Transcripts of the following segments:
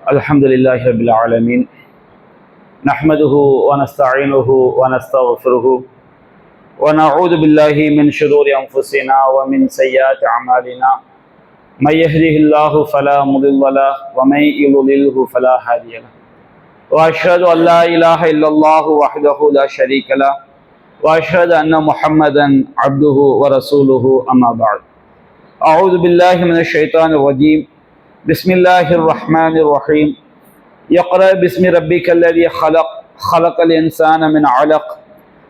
الحمد لله رب العالمين نحمده ونستعينه ونستغفره ونعوذ بالله من شرور أنفسنا ومن سيئات أعمالنا من يهده الله فلا مضل له ومن يضلله فلا هادي له وأشهد أن لا إله إلا الله وحده لا شريك له وأشهد أن محمدا عبده ورسوله أما بعد أعوذ بالله من الشيطان الرجيم بسم الله الرحمن الرحيم يقرأ باسم ربك الذي خلق الإنسان من علق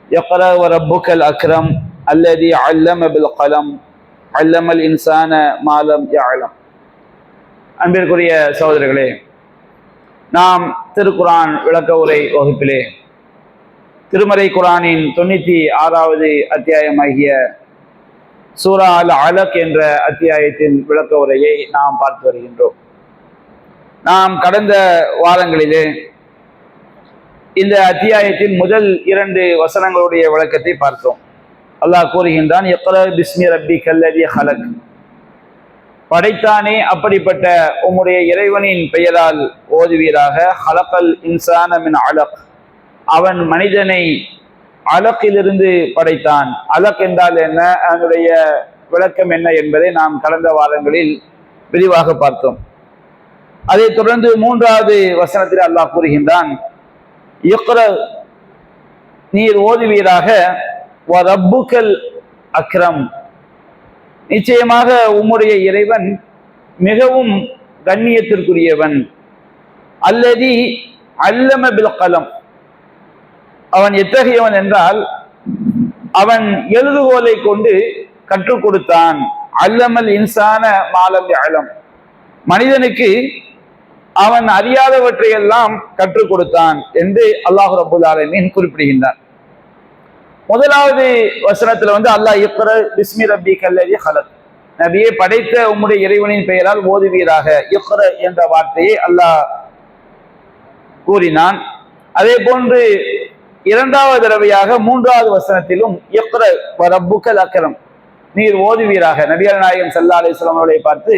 يقرأ وربك الأكرم الذي علم بالقلم علم الإنسان ما لم يعلم. அன்பிற்குரிய சகோதரர்களே, நாம் திருக்குரான் விளக்க உரை வகுப்பிலே திருமறை குரானின் 96வது அத்தியாயமாகிய சூரா அல் அலக் என்ற அத்தியாயத்தின் விளக்க உரையை நாம் பார்த்து வருகின்றோம். நாம் கடந்த வாரங்களிலே இந்த அத்தியாயத்தின் முதல் 2 வசனங்களுடைய விளக்கத்தை பார்த்தோம். அல்லாஹ் கூறுகின்றான், இக்ரா பிஸ்மி ரப்பிக்கல் லதீ ஹலக், படைத்தானே அப்படிப்பட்ட உம்முடைய இறைவனின் பெயரால் ஓதுவீராக. ஹலக்கல் இன்சான மின் அலக், அவன் மனிதனை அலக்கிலிருந்து படைத்தான். அலக் என்றால் என்ன, அதனுடைய விளக்கம் என்ன என்பதை நாம் கடந்த வாரங்களில் விரிவாக பார்த்தோம். அதைத் தொடர்ந்து 3வது வசனத்தில் அல்லாஹ் கூறுகின்றான், இக்ர, நீர் ஓதுவீராக, வ ரப்புக்கல் அக்ரம், நிச்சயமாக உம்முடைய இறைவன் மிகவும் கண்ணியத்திற்குரியவன். அல்லதி அல்லம பில் கலம், அவன் எத்தகையவன் என்றால் அவன் எழுதுகோலை கொண்டு கற்றுக் கொடுத்தான். அல்லமல் இன்சான மாலம் யஅலம், மனிதனுக்கு அவன் அறியாதவற்றையெல்லாம் கற்றுக் கொடுத்தான் என்று அல்லாஹ் ரப்பல் ஆலமீன் குறிப்பிடுகின்றான். முதலாவது வசனத்துல அல்லாஹ் இக்ர பிஸ்மி ரப்பிக்கல் லதீ ஹலக், நபியே படைத்த உம்முடைய இறைவனின் பெயரால் ஓதுவீராக, இக்ர என்ற வார்த்தையை அல்லாஹ் கூறினான். அதே போன்று 2வது தடவையாக 3வது வசனத்திலும் இக்ர வ ரப்புக்கல் அக்ரம், நீர் ஓதுவீராக, நபிகள் நாயகம் ஸல்லல்லாஹு அலைஹி வஸல்லம் அவர்களை பார்த்து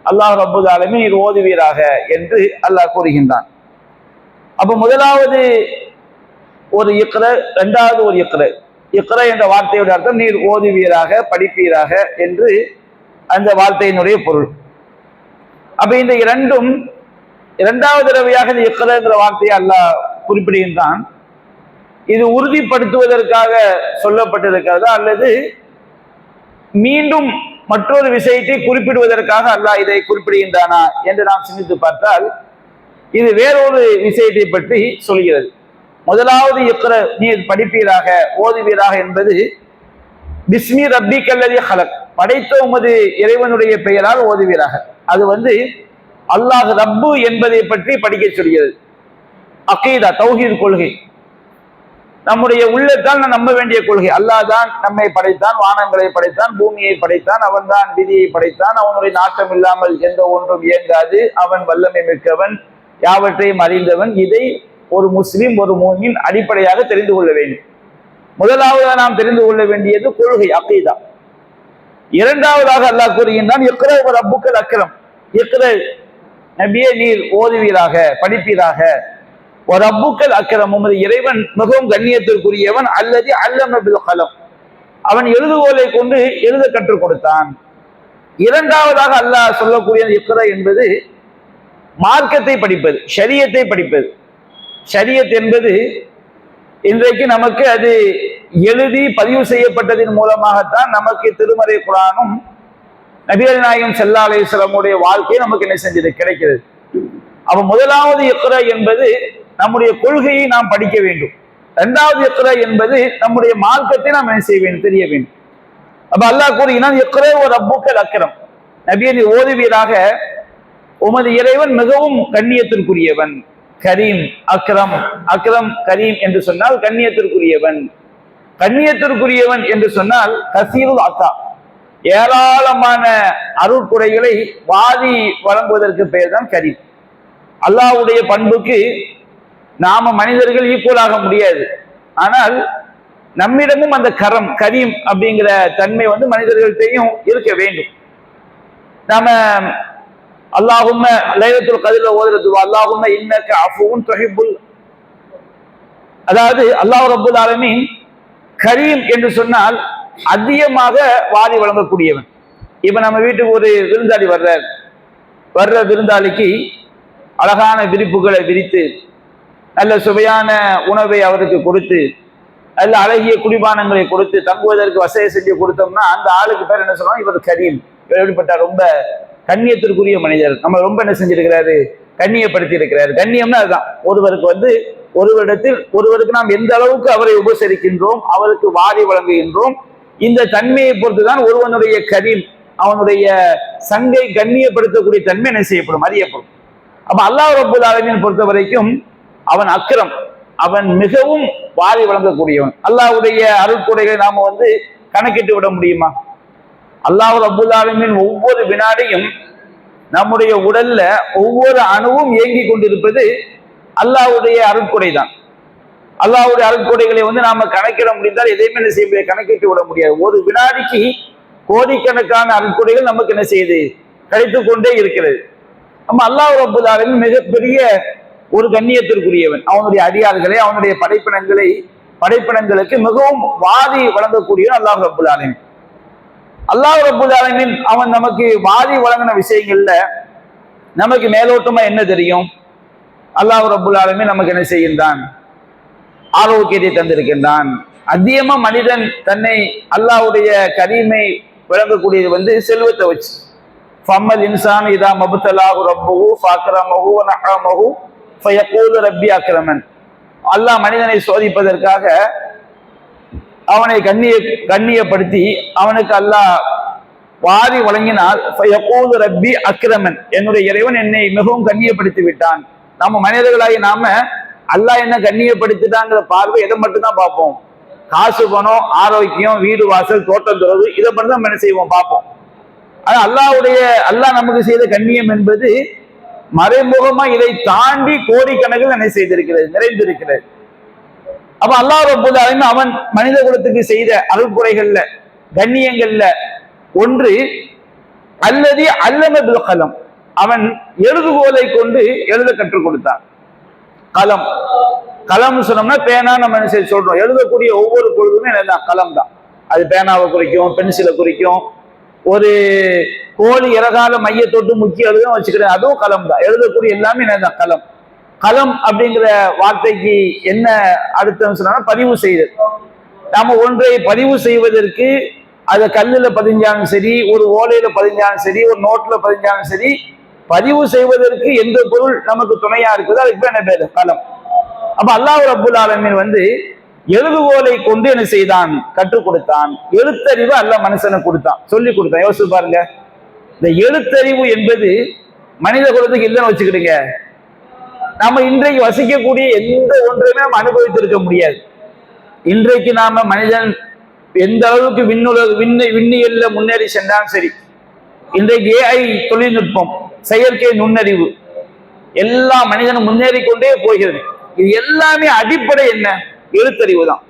அல்லாஹ் ரப்பல் ஆலமீன் நீர் ஓதுவீராக என்று அல்லாஹ் கூறுகின்றான். அப்ப முதலாவது ஒரு இக்ர, 2வது ஒரு இக்ர. இக்ர என்ற வார்த்தையுடைய அர்த்தம் நீர் ஓதுவீராக, படிப்பீராக என்று அந்த வார்த்தையினுடைய பொருள். அப்ப இந்த 2வது தடவையாக இந்த இக்ர என்ற வார்த்தையை அல்லாஹ் குறிப்பிடுகின்றான். இது உறுதிப்படுத்துவதற்காக சொல்லப்பட்டிருக்கிறதா அல்லது மீண்டும் மற்றொரு விஷயத்தை குறிப்பிடுவதற்காக அல்லாஹ் இதை குறிப்பிடுகின்றானா என்று நாம் சிந்தித்து பார்த்தால் இது வேறொரு விஷயத்தை பற்றி சொல்கிறது. முதலாவது இக்ர, நீர் படிப்பீராக, ஓதுவீராக என்பது பிஸ்மி ரப்பிக்கல் லதீ ஹலக், படைத்த உமது இறைவனுடைய பெயரால் ஓதுவீராக. அது அல்லாஹ் ரப்பு என்பதை பற்றி படிக்க சொல்கிறது. அகீதா, தௌஹீத் கொள்கை, நம்முடைய உள்ளத்தால் நம்ப வேண்டிய கொள்கை. அல்லாஹ் தான் நம்மை படைத்தான், வானங்களை படைத்தான், பூமியை படைத்தான், அவன் தான் விதியை படைத்தான், அவனுடைய நாட்டம் இல்லாமல் எந்த ஒன்றும் இயங்காது, அவன் வல்லமை மிக்கவன், யாவற்றையும் அறிந்தவன். இதை ஒரு முஸ்லிம், ஒரு மூமின் அடிப்படையாக தெரிந்து கொள்ள வேண்டும். முதலாவதாக நாம் தெரிந்து கொள்ள வேண்டியது கொள்கை, அகீதா. 2வதாக அல்லாஹ் கூறுகின்றான், இக்ர வ ரப்புக்கல் அக்ரம், இக்ர நபியே நீர் ஓதுவீராக, படிப்பீராக. ஒரு ரப்புக்கல் அக்ரம், உமது இறைவன் மிகவும் கண்ணியத்திற்குரியவன். அல்லதி அல்லம பில் கலம், அவன் எழுதுகோலை கொண்டு எழுத கற்றுக் கொடுத்தான். 2வதாக அல்லாஹ் சொல்லக்கூடிய இக்ர என்பது மார்க்கத்தை படிப்பது, ஷரியத்தை படிப்பது. ஷரியத் என்பது இன்றைக்கு நமக்கு அது எழுதி பதிவு செய்யப்பட்டதன் மூலமாகத்தான் நமக்கு திருமறை குர்ஆனும் நபிகள் நாயகம் ஸல்லல்லாஹு அலைஹி வஸல்லம் உடைய வாழ்க்கை நமக்கு என்ன செஞ்சது, கிடைக்கிறது. அப்ப முதலாவது இக்ர என்பது நம்முடைய கொள்கையை நாம் படிக்க வேண்டும். 2வது இக்ர என்பது நம்முடைய மார்க்கத்தை நாம் என்ன செய்ய வேண்டும், தெரிய வேண்டும். அப்ப அல்லாஹ் கூறுகிறான், இக்ர வ ரப்புக்கல் அக்ரம், நபியே நீ ஓதுவீராக, உமது இறைவன் மிகவும் கண்ணியத்திற்குரியவன். கரீம், அக்ரம், அக்ரம் கரீம் என்று சொன்னால் கண்ணியத்திற்குரியவன். கண்ணியத்திற்குரியவன் என்று சொன்னால் கசீருல் அத்தா, ஏராளமான அருட்குறைகளை வாரி வழங்குவதற்கு பெயர் தான் கரீம். அல்லாஹ்வுடைய பண்புக்கு நாம மனிதர்கள் ஈக்குவலாக முடியாது, ஆனால் நம்மிடமும் அந்த கரீம் அப்படிங்கிற தன்மை மனிதர்கள்ட்டையும் இருக்க வேண்டும். நாம அல்லாஹும்ம லைலத்துல் கத்ர்ல ஓதுற துவா அல்லாஹும்ம இன்னக அஃபூன் துஹிப்புல், அதாவது அல்லாஹ் ரப்பல் ஆலமீன் கரீம் என்று சொன்னால் அதிகமாக வாரி வழங்கக்கூடியவன். இப்ப நம்ம வீட்டுக்கு ஒரு விருந்தாளி வர்ற விருந்தாளிக்கு அழகான விரிப்புகளை விரித்து நல்ல சுவையான உணவை அவருக்கு கொடுத்து நல்ல அழகிய குடிபானங்களை கொடுத்து தங்குவதற்கு வசதி செஞ்சு கொடுத்தோம்னா அந்த ஆளுக்கு பேர் என்ன சொல்லுவோம், இவர் கரீம், இவர் எப்படிப்பட்ட ரொம்ப கண்ணியத்திற்குரிய மனிதர், நம்ம ரொம்ப என்ன செஞ்சிருக்கிறாரு, கண்ணியப்படுத்தி இருக்கிறாரு. கண்ணியம்னா அதுதான், ஒருவருக்கு நாம் எந்த அளவுக்கு அவரை உபசரிக்கின்றோம், அவருக்கு வாரி வழங்குகின்றோம், இந்த தன்மையை பொறுத்துதான் ஒருவனுடைய கரீம், அவனுடைய சங்கை கண்ணியப்படுத்தக்கூடிய தன்மை என்ன செய்யப்படும், அறியப்படும். அப்ப அல்லாஹ் ரப்பல் ஆலமீன் பொறுத்த வரைக்கும் அவன் அக்ரம், அவன் மிகவும் வாரி வழங்கக்கூடியவன். அல்லாஹ்வுடைய அருட்கொடைகளை நாம கணக்கிட்டு விட முடியுமா? அல்லாஹ் ரப்பல் ஆலமீன் ஒவ்வொரு வினாடியும் நம்முடைய உடல்ல ஒவ்வொரு அணுவும் இயங்கி கொண்டிருப்பது அல்லாஹ்வுடைய அருட்கொடை தான். அல்லாஹ்வுடைய அருட்கொடைகளை நாம கணக்கிட முடிந்தால் எதையுமே என்ன செய்ய முடியாது, கணக்கிட்டு விட முடியாது. ஒரு வினாடிக்கு கோடிக்கணக்கான அருட்கொடைகள் நமக்கு என்ன செய்யுது, கிடைத்துக் கொண்டே இருக்கிறது. நம்ம அல்லாஹ் ரப்பல் ஆலமீன் மிகப்பெரிய ஒரு கண்ணியத்திற்குரியவன். அவனுடைய அடியார்களை, அவனுடைய படைப்பினங்களுக்கு மிகவும் வாரி வழங்கக்கூடியவன் அல்லாஹ் ரப்பல் ஆலமீன். அல்லாஹ் ரப்பல் ஆலமீன் அவன் நமக்கு வாரி வழங்கின விஷயங்கள்ல நமக்கு மேலோட்டமா என்ன தெரியும், அல்லாஹ் ரப்பல் ஆலமீன் நமக்கு என்ன செய்கின்றான், ஆரோக்கியத்தை தந்திருக்கின்றான். அதிகமா மனிதன் தன்னை அல்லாஹ்வுடைய கரீமை விளங்கக்கூடியது செல்வத்தை வச்சு. ஃபம்மல் இன்சான் இதா மப்தலாஹு ரப்புஹு ஃபஅக்ரமஹு வ நஅமஹு ஃபயகூலு ரப்பி அக்ரமன். அல்லாஹ் மனிதனை சோதிப்பதற்காக அவனை கண்ணியப்படுத்தி அவனுக்கு அல்லாஹ் வாரி வழங்கினால் ஃபயகூலு ரப்பி அக்ரமன், என்னுடைய இறைவன் என்னை மிகவும் கண்ணியப்படுத்தி விட்டான். நம்ம மனிதர்களாகி நாம அல்லாஹ் என்ன கண்ணியப்படுத்திட்டாங்கிற பார்வை எதை மட்டும்தான் பார்ப்போம், காசு பணம் ஆரோக்கியம் வீடு வாசல் தோட்டம் துறவு, இதை மட்டும் தான் என்ன செய்வோம் பார்ப்போம். ஆனா அல்லாஹ் நமக்கு செய்த கண்ணியம் என்பது மறைமுகமா இதை தாண்டி கோடிக்கணக்கில் என்ன செய்திருக்கிறது, நிறைந்திருக்கிறது. அப்ப அல்லாஹ் ரப்பல் ஆலமீன் அவன் மனித குலத்துக்கு செய்த அருள்குறைகள்ல கண்ணியங்கள்ல ஒன்று அல்லதி அல்லம பில் கலம், அவன் எழுதுகோலை கொண்டு எழுத கற்றுக் கொடுத்தான். கலம் சொன்னோம்னா பேனா நம்ம சொல்றோம், எழுதக்கூடிய ஒவ்வொரு பொழுதுமே என்னதான் கலம் தான். அது பேனாவை குறிக்கும், பென்சிலை குறிக்கும், ஒரு கோழி இறகால மைய தொட்டு முக்கிய எழுதும் வச்சுக்கிறேன், அதுவும் கலம் தான். எழுதக்கூடிய எல்லாமே என்னதான் கலம் அப்படிங்கிற வார்த்தைக்கு என்ன அர்த்தம் சொன்னா பதிவு செய்தல். நாம ஒன்றை பதிவு செய்வதற்கு அதை கல்லுல பதிஞ்சாலும் சரி, ஒரு ஓலையில பதிஞ்சாலும் சரி, ஒரு நோட்ல பதிஞ்சாலும் சரி, பதிவு செய்வதற்கு எந்த பொருள் நமக்கு துணையா இருக்குதோ அதுக்கு என்ன பேரு, கலம். அப்ப அல்லாஹ் ரப்பல் ஆலமீன் எழுதுகோலை கொண்டு என்ன செய்தான், கற்றுக் கொடுத்தான். எழுத்தறிவு அல்லாஹ் மனுஷனுக்கு கொடுத்தான், சொல்லி கொடுத்தான். யோசிச்சு பாருங்க, இந்த எழுத்தறிவு என்பது மனித குலத்துக்கு இல்லைன்னு வச்சுக்கிடுங்க, நாம இன்றைக்கு வசிக்கக்கூடிய எந்த ஒன்றையுமே நம்ம அனுபவித்திருக்க முடியாது. இன்றைக்கு நாம மனிதன் எந்த அளவுக்கு விண்ணியல்ல முன்னேறி சென்றாலும் சரி, இன்றைக்கு ஏஐ தொழில்நுட்பம், செயற்கை நுண்ணறிவு, எல்லா மனிதனும் முன்னேறி கொண்டே போகிறது. இது எல்லாமே அடிப்படை என்ன, எழுத்தறிவு தான்.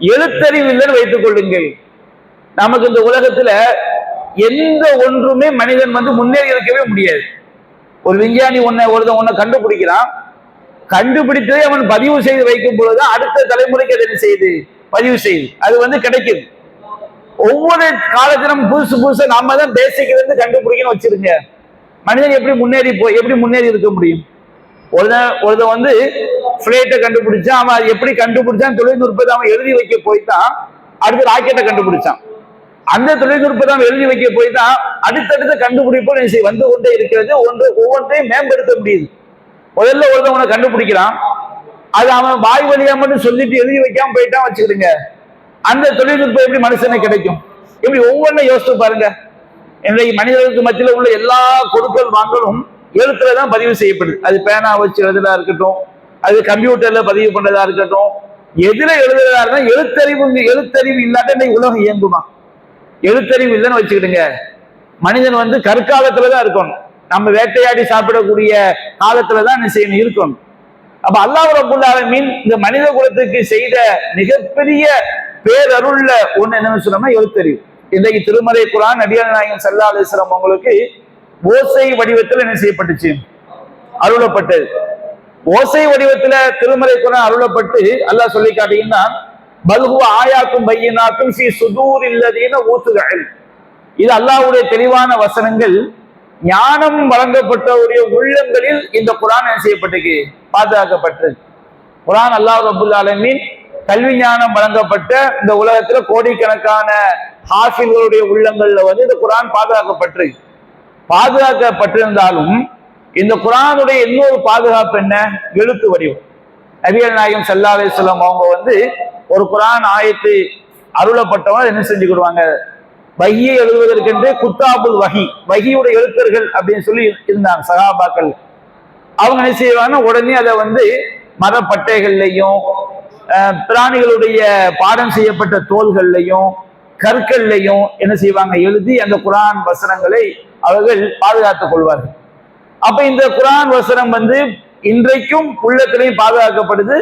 எழுத்தறிவு இல்லைன்னு வைத்துக் கொள்ளுங்கள், நமக்கு இந்த உலகத்துல எந்த ஒன்றுமே மனிதன் முன்னேறி இருக்கவே முடியாது. ஒரு விஞ்ஞானி ஒன்னை கண்டுபிடிக்கிறான், கண்டுபிடித்ததை அவன் பதிவு செய்து வைக்கும் பொழுது அடுத்த தலைமுறைக்கு அதை செய்து பதிவு செய்து அது கிடைக்குது. ஒவ்வொரு காலத்திலும் புதுசு நாம தான் பேசிக் இருந்து கண்டுபிடிக்கணும் வச்சிருங்க. மனிதன் எப்படி முன்னேறி இருக்க முடியும்? ஒருத்தன் பிளைட்டை கண்டுபிடிச்சான், அவன் எப்படி கண்டுபிடிச்சான், தொழில்நுட்பத்தை அவன் எழுதி வைக்க போய்தான் அடுத்து ராக்கெட்டை கண்டுபிடிச்சான். அந்த தொழில்நுட்பத்தை அவன் எழுதி வைக்க போய்தான் அடுத்தடுத்த கண்டுபிடிப்பு வந்து கொண்டே இருக்கிறது. ஒவ்வொன்றையும் மேம்படுத்த முடியுது. முதல்ல ஒருத்தவனை கண்டுபிடிக்கிறான், அது அவன் வாய் வழியா மட்டும் சொல்லிட்டு எழுதி வைக்காம போயிட்டான் வச்சுக்கிடுங்க, அந்த தொழில்நுட்பம் எப்படி மனுஷனுக்கு கிடைக்கும்? இப்படி ஒவ்வொன்றும் யோசித்து பாருங்க. இன்றைக்கு மனிதர்களுக்கு மத்தியில் உள்ள எல்லா கொடுக்கல் வாங்கலும் எழுத்துலதான் பதிவு செய்யப்படுது. அது பேனா வச்சு எழுதுறதா இருக்கட்டும், அது கம்ப்யூட்டர்ல பதிவு பண்றதா இருக்கட்டும், எதுல எழுதுறதா இருந்தா எழுத்தறிவு இல்லாத இன்னைக்கு உலகம் இயங்குமா? எழுத்தறிவு இல்லைன்னு வச்சுக்கிடுங்க, மனிதன் கற்காலத்துலதான் இருக்கணும். நம்ம வேட்டையாடி சாப்பிடக்கூடிய காலத்துலதான் இருக்கணும். அப்ப அல்லாஹ் ரப்பல் ஆலமீன் இந்த மனித குலத்துக்கு செய்த மிகப்பெரிய பேரருள்ல ஒண்ணு என்னன்னு சொன்னோம்னா எழுத்தறிவு. இன்றைக்கு திருமறை குர்ஆன் நபிகள் நாயகம் ஸல்லல்லாஹு அலைஹி வஸல்லம் அவங்களுக்கு ஓசை வடிவத்தில் என்ன செய்யப்பட்டுச்சு? அருளப்பட்டது. ஓசை வடிவத்துல திருமறை குர்ஆன் அருளப்பட்டு அல்லாஹ் சொல்லி காட்டினா, பல்ஹுவ ஆயாத்தும் பையினாத்தும் ஃபீ சுதூரில்லதீன ஊத்துல் இல்ம். இது அல்லாஹ்வுடைய தெளிவான வசனங்கள், ஞானம் வழங்கப்பட்டவருடைய உள்ளங்களில் இந்த குர்ஆன் என்ன செய்யப்பட்டிருக்கு? பாதுகாக்கப்பட்டது. குர்ஆன் அல்லாஹ் ரப்பல் ஆலமீன் கல்வி ஞானம் வழங்கப்பட்ட இந்த உலகத்துல கோடிக்கணக்கான ஹாஃபில்களுடைய உள்ளங்கள்ல இந்த குர்ஆன் பாதுகாக்கப்பட்டிருந்தாலும் இந்த குர்ஆனுடைய இன்னொரு பாதுகாப்பு என்ன? எழுத்து வடிவம். நபிகள் நாயகம் ஸல்லல்லாஹு அலைஹி வஸல்லம் அவங்க ஒரு குர்ஆன் ஆயத்து அருளப்பட்டவங்க என்ன செஞ்சுக்கிடுவாங்க? வஹியை எழுதுவதற்கென்று குத்தாபுல் வஹியுடைய எழுத்தர்கள் அப்படின்னு சொல்லி இருந்தாங்க சஹாபாக்கள். அவங்க என்ன செய்வாங்க? உடனே அதை மரப்பட்டைகள்லையும் பிராணிகளுடைய பாடம் செய்யப்பட்ட தோள்கள்லையும் கற்கள்லையும் என்ன செய்வாங்க? எழுதி அந்த குர்ஆன் வசனங்களை அவர்கள் பாதுகாத்துக் கொள்வார்கள். அப்ப இந்த குர்ஆன் வசனம் இன்றைக்கும் உள்ளத்திலையும் பாதுகாக்கப்படுது,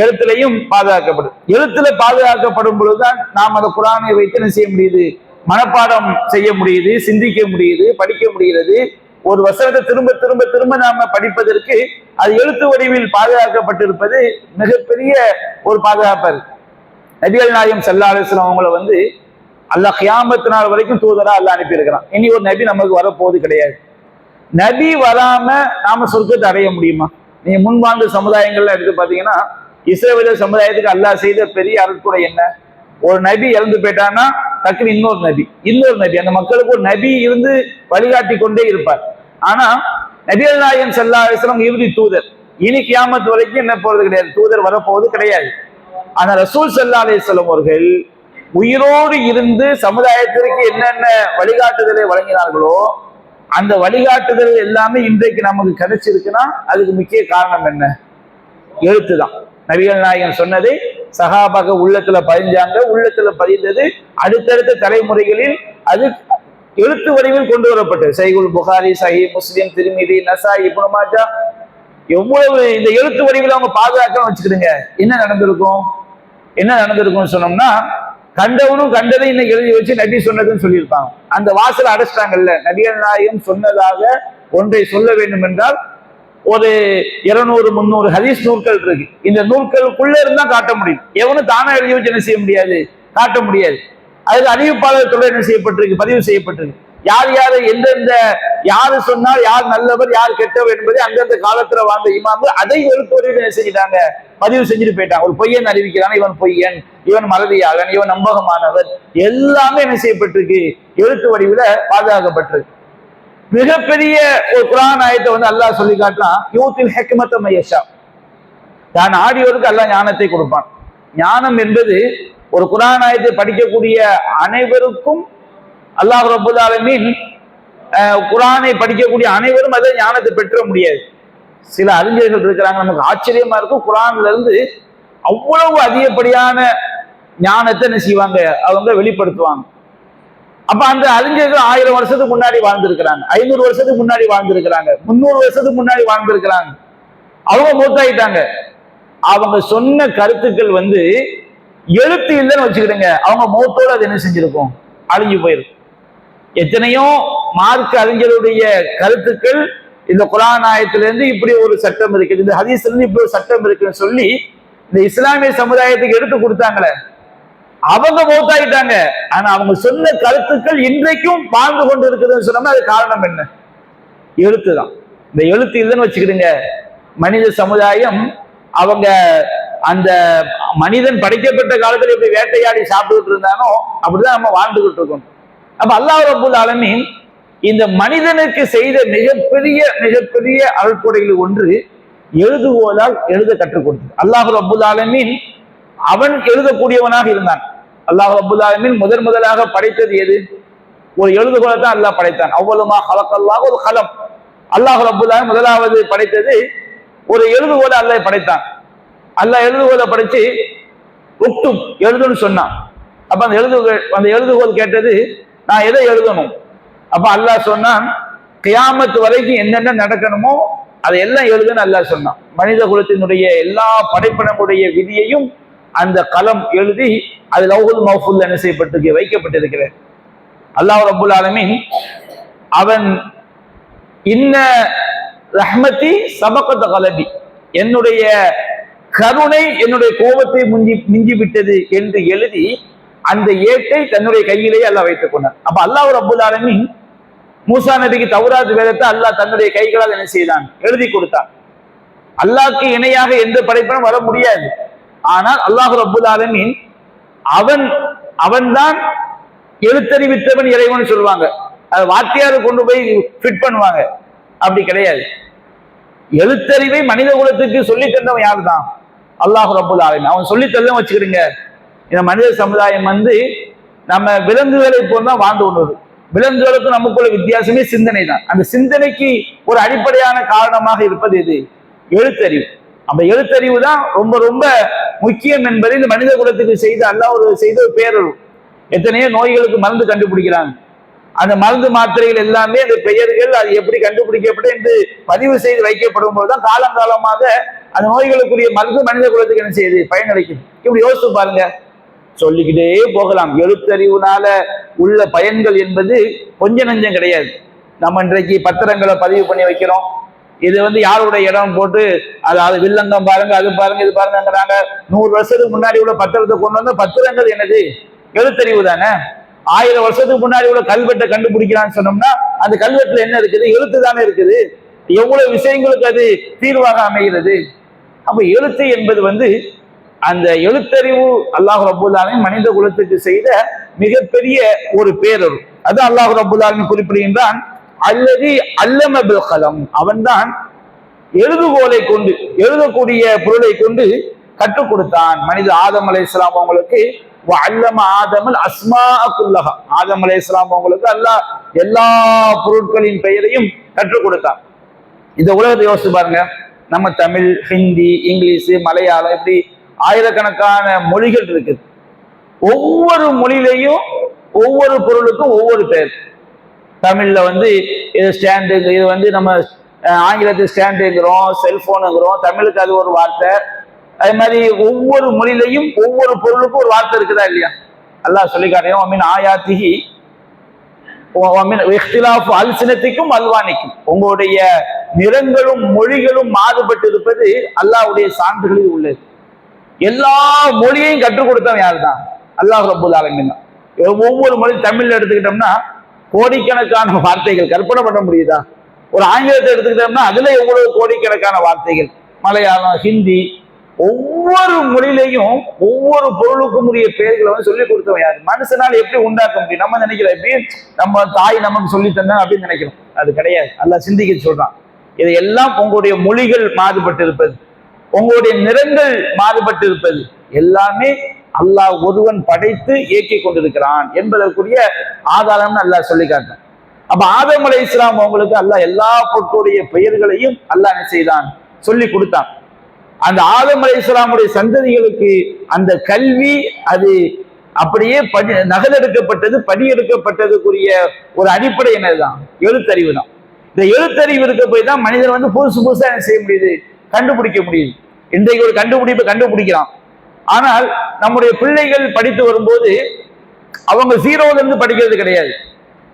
எழுத்திலையும் பாதுகாக்கப்படுது. எழுத்துல பாதுகாக்கப்படும் பொழுதுதான் நாம் அந்த குர்ஆனை வைத்து என்ன செய்ய முடியுது? மனப்பாடம் செய்ய முடியுது, சிந்திக்க முடியுது, படிக்க முடிகிறது. ஒரு வசனத்தை திரும்ப திரும்ப திரும்ப நாம படிப்பதற்கு அது எழுத்து வடிவில் பாதுகாக்கப்பட்டிருப்பது மிகப்பெரிய ஒரு பாதுகாப்பு. நபிகள் நாயகம் ஸல்லல்லாஹு அலைஹி வஸல்லம் அவங்களை அல்லாஹ் கியாமத் நாள் வரைக்கும் தூதரா அல்லாஹ் அனுப்பி இருக்கிறான். இனி ஒரு நபி நமக்கு வரப்போவது கிடையாது. நபி வராம நாம சொர்க்கத்தை அடைய முடியுமா? நீங்க முன்வாழ்ந்த சமுதாயங்கள்ல எடுத்து பாத்தீங்கன்னா, இஸ்ரவேல் சமுதாயத்துக்கு அல்லாஹ் செய்த பெரிய அருட்கொடை என்ன? ஒரு நபி இறந்து போயிட்டான்னா டக்குனு இன்னொரு நபி அந்த மக்களுக்கு ஒரு நபி இருந்து வழிகாட்டி கொண்டே இருப்பார். ஆனா நபிகள் நாயகம் ஸல்லல்லாஹு அலைஹி வஸல்லம் இறுதி தூதர். இனி கியாமத் வரைக்கும் என்ன போறது கிடையாது, தூதர் வரப்போவது கிடையாது. ஆனா ரசூல் ஸல்லல்லாஹு அலைஹி வஸல்லம் அவர்கள் உயிரோடு இருந்து சமுதாயத்திற்கு என்னென்ன வழிகாட்டுதலை வழங்கினார்களோ அந்த வழிகாட்டுதல் எல்லாமே இன்றைக்கு நமக்கு கிடைச்சிருக்குன்னா அதுக்கு முக்கிய காரணம் என்ன? எழுத்துதான். நபிகள் நாயகம் சொன்னதை சஹாபாக்கள் உள்ளத்துல பதிஞ்சாங்க. உள்ளத்துல பதிந்தது அடுத்தடுத்த தலைமுறைகளில் அது எழுத்து வடிவில் கொண்டு வரப்பட்டது. சஹீஹுல் புகாரி, சஹீஹ் முஸ்லிம், திர்மிதி, நசாயி, இப்னு மாஜா, எவ்வளவு இந்த எழுத்து வடிவில் அவங்க பாதுகாக்கணும் வச்சுக்கிடுங்க. என்ன நடந்திருக்கும் சொன்னோம்னா, கண்டவனும் கண்டதை இன்னைக்கு எழுதி வச்சு நபி சொன்னதுன்னு சொல்லியிருப்பாங்க. அந்த வாசலை அடைச்சிட்டாங்கல்ல. நபிகள் நாயகம் சொன்னதாக ஒன்றை சொல்ல வேண்டும் என்றால் ஒரு 200-300 ஹதீஸ் நூல்கள் இருக்கு. இந்த நூல்களுக்குள்ள இருந்தா காட்ட முடியும். எவனும் தானே எழுதி வச்சு என்ன செய்ய முடியாது, காட்ட முடியாது. அதுக்கு அறிவிப்பாளர் தொடர் என்ன செய்யப்பட்டிருக்கு, பதிவு செய்யப்பட்டிருக்கு. யார் யாரு எந்தெந்த யாரு சொன்னால் யார் நல்லவர் யார் கெட்டவர் என்பதை அந்தந்த காலத்துல வாழ்ந்த இமாம்கள் அதை எழுத்து என்ன செஞ்சிட்டாங்க, பதிவு செஞ்சுட்டு போயிட்டாங்க. ஒரு பொய்யன் அறிவிக்கிறான், இவன் பொய்யன், இவன் மறதியாளன், இவன் நம்பகமானவர், எல்லாமே என்ன செய்யப்பட்டிருக்கு? எழுத்து வடிவில பாதுகாக்கப்பட்டிருக்கு. மிகப்பெரிய ஒரு குர்ஆன் ஆயத்தை அல்லாஹ் சொல்லி காட்டலாம். யூத்தில் ஹிக்மத மயஷா, தான் ஆடியோருக்கு அல்லாஹ் ஞானத்தை கொடுப்பான். ஞானம் என்பது ஒரு குர்ஆன் ஆயத்தை படிக்கக்கூடிய அனைவருக்கும் அல்லாஹ் ரப்பல் ஆலமீன் குர்ஆனை படிக்கக்கூடிய அனைவரும் அதை ஞானத்தை பெற்ற முடியாது. சில அறிஞர்கள் இருக்கிறாங்க, நமக்கு ஆச்சரியமா இருக்கும். குர்ஆன்ல இருந்து அவ்வளவு அதிகப்படியான ஞானத்தை என்ன செய்வாங்க, அவங்க வெளிப்படுத்துவாங்க. அப்ப அந்த அறிஞர்கள் 1000 வருஷத்துக்கு முன்னாடி வாழ்ந்திருக்கிறாங்க, 500 வருஷத்துக்கு முன்னாடி வாழ்ந்திருக்கிறாங்க, 300 வருஷத்துக்கு முன்னாடி வாழ்ந்திருக்கிறாங்க. அவங்க மூத்தாயிட்டாங்க. அவங்க சொன்ன கருத்துக்கள் எழுத்து இல்லைன்னு வச்சுக்கிடுங்க, அவங்க மௌத்தோடு அது என்ன செஞ்சிருக்கும், அழிஞ்சு போயிருக்கும். எத்தனையோ மார்க்க அறிஞருடைய கருத்துக்கள் இந்த குர்ஆன் ஆயத்திலிருந்து இப்படி ஒரு சட்டம் இருக்குது, இந்த ஹதீஸ்ல இருந்து இப்படி ஒரு சட்டம் இருக்குன்னு சொல்லி இந்த இஸ்லாமிய சமுதாயத்துக்கு எடுத்து கொடுத்தாங்களே, அவங்க மௌத்தாயிட்டாங்க. ஆனா அவங்க சொன்ன கருத்துக்கள் இன்றைக்கும் வாழ்ந்து கொண்டு இருக்குதுன்னு சொன்னோம்னா அது காரணம் என்ன? எழுத்து தான். இந்த எழுத்து இல்லைன்னு வச்சுக்கிடுங்க, மனித சமுதாயம் அவங்க அந்த மனிதன் படைக்கப்பட்ட காலத்துல எப்படி வேட்டையாடி சாப்பிட்டுட்டு இருந்தானோ அப்படிதான் நம்ம வாழ்ந்துகிட்டு இருக்கோம். அப்ப அல்லாஹ் ரப்பல் ஆலமீன் இந்த மனிதனுக்கு செய்த மிகப்பெரிய அருட்கொடைகளில் ஒன்று எழுதுகோலால் எழுத கற்றுக் கொடுத்தது. அல்லாஹ் ரப்பல் ஆலமீன் அவன் எழுதக்கூடியவனாக இருந்தான். அல்லாஹ் ரப்பல் ஆலமீன் முதலாக படைத்தது எது? ஒரு எழுதுகோலை தான் அல்லாஹ் படைத்தான். அவ்வளவுமா ஹலக்கல்லாஹு ஒரு கலம். அல்லாஹ் ரப்பல் ஆலமீன் முதலாவது படைத்தது ஒரு எழுதுகோலை அல்லாஹ் படைத்தான். அல்லாஹ் எழுதுகோலை படைச்சு உக்துப் எழுதுன்னு சொன்னான். அப்ப அந்த எழுதுகோல் கேட்டது, நான் எதை எழுதணும்? அப்ப அல்லாஹ் சொன்னான், கியாமத் வரைக்கும் என்னென்ன நடக்கணுமோ அதையெல்லாம் எழுதுன்னு அல்லாஹ் சொன்னான். மனித குலத்தினுடைய எல்லா படைப்பினங்களுடைய விதியையும் அந்த கலம் எழுதி அது லவ்ஹுல் மஹ்ஃபூல்ல என்ன செய்யப்பட்டு வைக்கப்பட்டிருக்கிறது. அல்லாஹ் ரப்பல் ஆலமீன் அவன் இன்ன ரஹ்மதி சபகத கலபி, என்னுடைய கருணை என்னுடைய கோபத்தை மிஞ்சி விட்டது என்று எழுதி அந்த ஏட்டை தன்னுடைய கையிலேயே அல்லாஹ் வைத்துக் கொண்டார். அப்ப அல்லாஹ் ரப்பல் ஆலமீன் மூசா நபிக்கு தௌராத் வேதத்தை அல்லாஹ் தன்னுடைய கைகளால் என்ன செய்தான், எழுதி கொடுத்தான். அல்லாஹ்க்கு இணையாக எந்த படைப்பினும் வர முடியாது. ஆனால் அல்லாஹ் ரப்பல் ஆலமீன் அவன்தான் எழுத்தறிவித்தவன் இறைவன் சொல்லுவாங்க. அது வாத்தியாரு கொண்டு போய் ஃபிட் பண்ணுவாங்க, அப்படி கிடையாது. எழுத்தறிவை மனித குலத்துக்கு சொல்லி தந்தவன் யாரு தான்? அல்லாஹ் ரப்பல் ஆலமீன். அவன் சொல்லி தந்தவன் வச்சுக்கிடுங்க. இந்த மனித சமுதாயம் நம்ம விலங்குகளை போல்தான் வாழ்ந்து கொண்டது. விலங்குகளுக்கும் நமக்குள்ள வித்தியாசமே சிந்தனை தான். அந்த சிந்தனைக்கு ஒரு அடிப்படையான காரணமாக இருப்பது எது? எழுத்தறிவு. அந்த எழுத்தறிவு தான் ரொம்ப ரொம்ப முக்கியம் என்பதை இந்த மனித குலத்துக்கு செய்த ஒரு பேரொரு. எத்தனையோ நோய்களுக்கு மருந்து கண்டுபிடிக்கிறாங்க. அந்த மருந்து மாத்திரைகள் எல்லாமே அந்த பெயர்கள் அது எப்படி கண்டுபிடிக்கப்படும் என்று பதிவு செய்து வைக்கப்படும் போதுதான் காலங்காலமாக அந்த நோய்களுக்குரிய மருந்து மனித குலத்துக்கு என்ன செய்யுது, பயனளிக்கும். இப்படி யோசிச்சு பாருங்க, சொல்லிக்கிட்டே போகலாம். எழுத்தறிவுனால உள்ள பயன்கள் என்பது கொஞ்ச நஞ்சம் கிடையாது. நம்ம இன்றைக்கு பத்திரங்களை பதிவு பண்ணி வைக்கிறோம். இது யாருடைய இடம் போட்டு அதாவது வில்லங்கம் பாருங்க, அது பாருங்க, இது பாருங்கிறாங்க. 100 வருஷத்துக்கு முன்னாடி உள்ள பத்திரத்தை கொண்டு வந்த பத்திரங்கள் என்னது? எழுத்தறிவு தானே. 1000 வருஷத்துக்கு முன்னாடி உள்ள கல்வெட்டை கண்டுபிடிக்கிறான்னு சொன்னோம்னா அந்த கல்வெட்டுல என்ன இருக்குது? எழுத்து தானே இருக்குது. எவ்வளவு விஷயங்களுக்கு அது தீர்வாக அமைகிறது. அப்ப எழுத்து என்பது அந்த எழுத்தறிவு அல்லாஹ் ரப்பல் ஆலமீன் மனித குலத்துக்கு செய்த மிகப்பெரிய ஒரு பேரொரு. அது அல்லாஹ் ரப்பல் ஆலமீன் குறிப்பிடுகின்றான், அல்லதி அல்லம பில் கலம், அவன்தான் எழுதுகோலை கொண்டு எழுதக்கூடிய பொருளை கொண்டு கற்றுக் கொடுத்தான். மனித ஆதம் அலைஹிஸ்ஸலாம் அவங்களுக்கு அல்லம ஆதமல் அஸ்மாஅ குல்லஹா, ஆதம் அலைஹிஸ்ஸலாம் அவங்களுக்கு அல்லாஹ் எல்லா பொருட்களின் பெயரையும் கற்றுக் கொடுத்தான். இந்த உலகத்தை யோசிச்சு பாருங்க. நம்ம தமிழ், ஹிந்தி, இங்கிலீஷ், மலையாளம் இப்படி ஆயிரக்கணக்கான மொழிகள் இருக்குது. ஒவ்வொரு மொழியிலையும் ஒவ்வொரு பொருளுக்கும் ஒவ்வொரு பெயர். தமிழ்ல இது ஸ்டாண்டு, இது நம்ம ஆங்கிலத்தில் ஸ்டாண்டுங்கிறோம், செல்போனுங்கிறோம். தமிழுக்கு அது ஒரு வார்த்தை. அதே மாதிரி ஒவ்வொரு மொழியிலையும் ஒவ்வொரு பொருளுக்கும் ஒரு வார்த்தை இருக்குதா இல்லையா? அல்லாஹ் சொல்லி காட்டையும் அமீன் ஆயாத்திஹி இஹ்திலாஃபு அல்சினத்திக்கும் அல்வானிக்கும், உங்களுடைய நிறங்களும் மொழிகளும் மாறுபட்டு இருப்பது அல்லாஹ்வுடைய சான்றுகளில் உள்ளது. எல்லா மொழியையும் கற்றுக் கொடுத்தவன் யாரு தான்? அல்லாஹ் ரப்பல் ஆலமீன் தான். ஒவ்வொரு மொழி தமிழ்ல எடுத்துக்கிட்டோம்னா கோடிக்கணக்கான வார்த்தைகள் கற்பனை பண்ண முடியுதா? ஒரு ஆங்கிலத்தை எடுத்துக்கிட்டோம்னா அதுல எவ்வளவு கோடிக்கணக்கான வார்த்தைகள். மலையாளம், ஹிந்தி, ஒவ்வொரு மொழியிலையும் ஒவ்வொரு பொருளுக்கும் உரிய பெயர்களை சொல்லிக் கொடுத்தவன் யாரு? மனுஷனால் எப்படி உண்டாக்க முடியும்? நம்ம நினைக்கிறோம் எப்படி நம்ம தாய் நமக்கு சொல்லி தந்தா அப்படின்னு நினைக்கிறோம். அது கிடையாது. அல்லாஹ் சிந்திக்க சொல்றான். இதையெல்லாம் உங்களுடைய மொழிகள் மாறுபட்டு இருப்பது, உங்களுடைய நிறங்கள் மாறுபட்டு இருப்பது எல்லாமே அல்லாஹ் ஒருவன் படைத்து இயக்கி கொண்டிருக்கிறான் என்பதற்குரிய ஆதாரம் அல்லாஹ் சொல்லி காட்டான். அப்ப ஆதம் அலைஹிஸ்ஸலாம் அவங்களுக்கு அல்லாஹ் எல்லா பொருட்களுடைய பெயர்களையும் அல்லாஹ் என்ன செய்தான்? சொல்லி கொடுத்தான். அந்த ஆதம் அலைஹிஸ்ஸலாமுடைய சந்ததிகளுக்கு அந்த கல்வி அது அப்படியே நகலெடுக்கப்பட்டது, படியெடுக்கப்பட்டதுக்குரிய ஒரு அடிப்படை என்னதுதான்? எழுத்தறிவு தான். இந்த எழுத்தறிவு இருக்க போய் தான் மனிதன் புதுசு புதுசா என்ன செய்ய முடியுது? கண்டுபிடிக்க முடியுது. இன்றைக்கு ஒரு கண்டுபிடிப்பை கண்டுபிடிக்கிறான். ஆனால் நம்முடைய பிள்ளைகள் படித்து வரும்போது அவங்க 0ல இருந்து படிக்கிறது கிடையாது.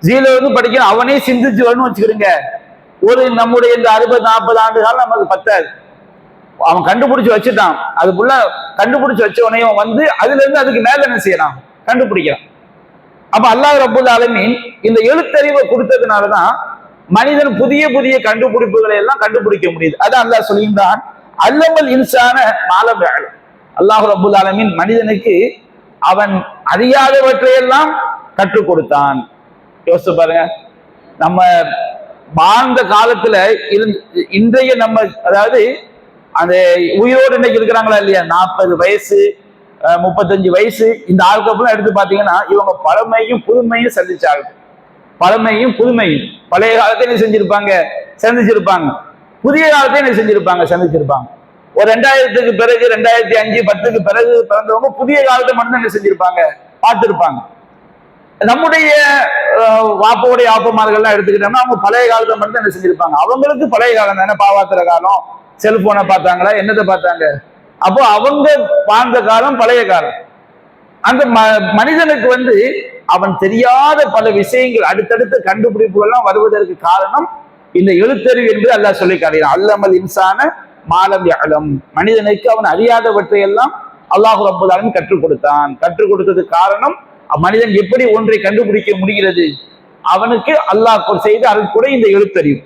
0ல இருந்து படிக்க அவனே சிந்திச்சு வரணும்னு வச்சுக்கிடுங்க. நம்முடைய இந்த 60-40 ஆண்டு காலம் நமக்கு பத்தாது. அவன் கண்டுபிடிச்சு வச்சுட்டான். அதுக்குள்ள கண்டுபிடிச்சு வச்சவனையும் அதுல இருந்து அதுக்கு மேல என்ன செய்யறான்? கண்டுபிடிக்கிறான். அப்ப அல்லாஹ் ரப்பல் ஆலமீன் இந்த எழுத்தறிவை கொடுத்ததுனாலதான் மனிதன் புதிய புதிய கண்டுபிடிப்புகளை எல்லாம் கண்டுபிடிக்க முடியுது. அதான் அல்லாஹ் சொல்கின்றான், அல்லமல் இன்சான மாலம் யஅலம். அல்லாஹ் ரப்பல் ஆலமீன் மனிதனுக்கு அவன் அறியாதவற்றையெல்லாம் கற்றுக் கொடுத்தான். யோசிச்சு பாருங்க. நம்ம வாழ்ந்த காலத்துல இன்றைய நம்ம அதாவது அந்த உயிரோடு இன்னைக்கு இருக்கிறாங்களா இல்லையா, 40 வயசு 35 வயசு இந்த ஆட்கள் எடுத்து பாத்தீங்கன்னா இவங்க பழமையும் புதுமையும் சந்திச்சாங்க. பழமையும் புதுமையும் பழைய காலத்தை என்ன செஞ்சிருப்பாங்க? சந்திச்சிருப்பாங்க. புதிய காலத்தை என்ன செஞ்சிருப்பாங்க? சந்திச்சிருப்பாங்க. ஒரு 2000க்கு பிறகு 2005 10க்கு பிறகு பிறந்தவங்க புதிய காலத்தை மட்டும் என்ன செஞ்சிருப்பாங்க? பார்த்திருப்பாங்க. நம்முடைய வாப்போடைய ஆப்பமார்கள்லாம் எடுத்துக்கிட்டோம்னா அவங்க பழைய காலத்தை மட்டும் என்ன செஞ்சிருப்பாங்க? அவங்களுக்கு பழைய காலம் தானே, பாவாத்திர காலம், செல்போனை பார்த்தாங்களா, என்னத்தை பார்த்தாங்க? அப்போ அவங்க வாழ்ந்த காலம் பழைய காலம். அந்த மனிதனுக்கு அவன் தெரியாத பல விஷயங்கள் அடுத்தடுத்த கண்டுபிடிப்புகள்லாம் வருவதற்கு காரணம் இந்த எழுத்தறிவு என்பது அல்லாஹ் சொல்லி காட்டுகிறான். அல்லமல் இன்சான மாலம் யஅலம், மனிதனுக்கு அவன் அறியாதவற்றை எல்லாம் அல்லாஹ் ரப்பல் ஆலமீன் கற்றுக் கொடுத்தான். கற்றுக் கொடுத்ததுக்கு காரணம் மனிதன் எப்படி ஒன்றை கண்டுபிடிக்க முடிகிறது, அவனுக்கு அல்லாஹ் செய்த அருட்கொடை இந்த எழுத்தறிவு.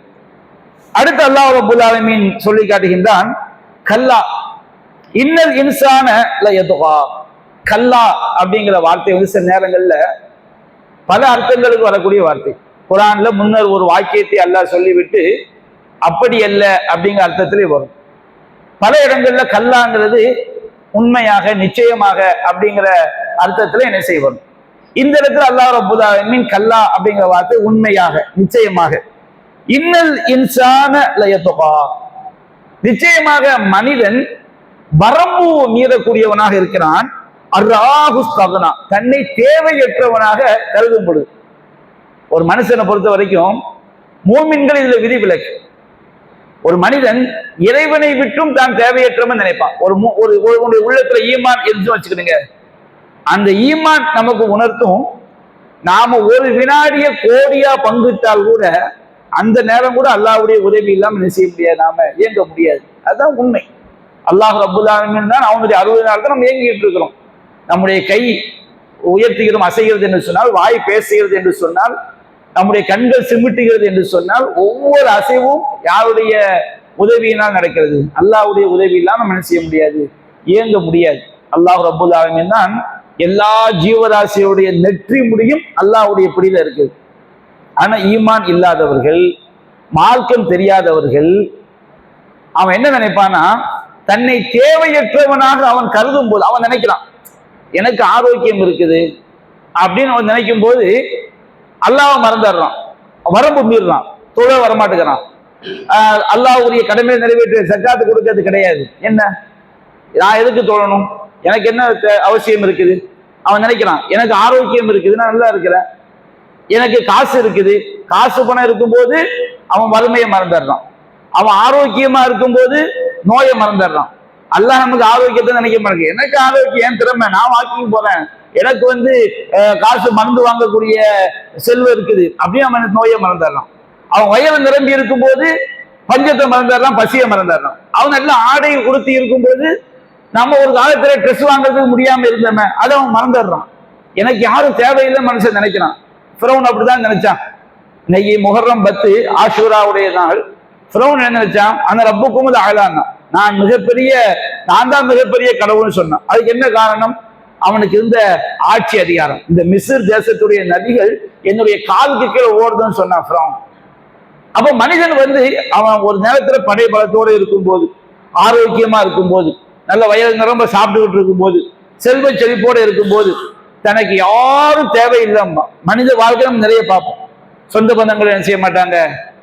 அடுத்து அல்லாஹ் ரப்பல் ஆலமீன் சொல்லி காட்டுகின்றான், கல்லா இன்னல் இன்சான லயதுகா. கல்லா அப்படிங்கிற வார்த்தை வந்து சில நேரங்கள்ல பல அர்த்தங்களுக்கு வரக்கூடிய வார்த்தை. குர்ஆன்ல முன்னர் ஒரு வாக்கியத்தை அல்லாஹ் சொல்லிவிட்டு அப்படி அல்ல அப்படிங்கிற அர்த்தத்திலே வரும். பல இடங்கள்ல கல்லாங்கிறது உண்மையாக நிச்சயமாக அப்படிங்கிற அர்த்தத்துல என்ன செய்ய வரும். இந்த இடத்துல அல்லாஹ் ரப்பல் ஆலமீன் கல்லா அப்படிங்கிற வார்த்தை உண்மையாக நிச்சயமாக. இன்னல் இன்சான லயதுகா, நிச்சயமாக மனிதன் வரம்பு மீறக்கூடியவனாக இருக்கிறான். அர்ராஹுஸ்தகனா, தன்னை தேவையற்றவனாக கருதும் பொழுது. ஒரு மனுஷனை பொறுத்த வரைக்கும் மூமின்கள் இதுல விதிவிலக்கு. ஒரு மனிதன் இறைவனை விட்டும் தான் தேவையற்றவன் நினைப்பான். ஒரு உள்ளத்துல ஈமான் இருந்து வச்சுக்கிடுங்க, அந்த ஈமான் நமக்கு உணர்த்தும் நாம ஒரு வினாடிய கோடியா பங்கிட்டால் கூட அந்த நேரம் கூட அல்லாஹ்வுடைய உதவி இல்லாமல் என்ன செய்ய முடியாது, நாம இயங்க முடியாது. அதுதான் உண்மை. அல்லாஹ் ரப்பல் ஆலமீன் தான் அவனுடைய 60 நாள் தான் நம்ம இயங்கிட்டு இருக்கிறோம். நம்முடைய கை உயர்த்துகிறோம், அசைகிறது என்று சொன்னால், வாய் பேசுகிறது என்று சொன்னால், நம்முடைய கண்கள் சிமிட்டுகிறது என்று சொன்னால், ஒவ்வொரு அசைவும் யாருடைய உதவியினால் நடக்கிறது. அல்லாஹ்வுடைய உதவி இல்லாமல் நம்ம என்ன செய்ய முடியாது, இயங்க முடியாது. அல்லாஹ் ரப்பல் ஆலமீன் தான் எல்லா ஜீவராசியுடைய நெற்றி முடியும் அல்லாஹ்வுடைய பிடியில இருக்குது. ஆனா ஈமான் இல்லாதவர்கள், மார்க்கம் தெரியாதவர்கள், அவன் என்ன நினைப்பானா, தன்னை தேவையற்றவனாக அவன் கருதும் போது அவன் நினைக்கிறான் எனக்கு ஆரோக்கியம் இருக்குது அப்படின்னு அவன் நினைக்கும் போது அல்லாஹ்வை மறந்துடுறான், வரம்பு மீறுறான், தொழ வரமாட்டுக்கிறான். அல்லாஹ்வுடைய கடமையை நிறைவேற்ற சக்காத்து கொடுக்கிறது கிடையாது. என்ன நான் எதுக்கு தொழணும், எனக்கு என்ன அவசியம் இருக்குது. அவன் நினைக்கிறான் எனக்கு ஆரோக்கியம் இருக்குது, நான் நல்லா இருக்கிறேன், எனக்கு காசு இருக்குது. காசு பணம் இருக்கும்போது அவன் வறுமையை மறந்துடுறான், அவன் ஆரோக்கியமா இருக்கும்போது நோயை மறந்துடுறான். அல்லாஹ் நமக்கு ஆரோக்கியத்தை நினைக்க மாட்டேங்குது. எனக்கு ஆரோக்கியம் ஏன் திறமை, நான் வாக்கிங் போறேன், எனக்கு வந்து காசு மருந்து வாங்கக்கூடிய செல்வம் இருக்குது அப்படின்னு அவன் நோயை மறந்துடுறான். அவன் வயது நிரம்பி இருக்கும்போது பஞ்சத்தை மறந்துடுறான், பசியை மறந்துடுறான். அவன் நல்ல ஆடை உடுத்தி இருக்கும்போது நம்ம ஒரு காலத்துல ட்ரெஸ் வாங்குறதுக்கு முடியாம இருந்தோமே அதை அவன் மறந்துடுறான். எனக்கு யாரும் தேவையில்லை மனுஷன் நினைக்கிறான். ஃபிரௌன் அப்படிதான் நினைச்சான். இன்னைக்கு முஹர்ரம் 10 ஆஷூராவுடைய நாள். ஃபிரௌன் என்ன நினைச்சான், அந்த ரப்புக்கும் ஆளான், நான் தான் மிகப்பெரிய கடவுள்னு சொன்னான். அதுக்கு என்ன காரணம், அவனுக்கு இருந்த ஆட்சி அதிகாரம். இந்த மிஸ்ர் தேசத்துடைய நதிகள் என்னுடைய காலுக்கு கீழே ஓடுதுன்னு சொன்னான் ஃபிரௌன். அப்ப மனிதன் வந்து அவன் ஒரு நேரத்துல படை பலத்தோடு இருக்கும்போது, ஆரோக்கியமா இருக்கும்போது, நல்ல வயது நிரம்ப சாப்பிட்டுக்கிட்டு இருக்கும்போது, செல்வ செழிப்போடு இருக்கும்போது, தனக்கு யாரும் தேவையில்லைம்மா. மனித வாழ்க்கை நம்ம நிறைய பார்ப்போம். சொந்த பந்தங்கள் என்ன செய்ய மாட்டாங்க,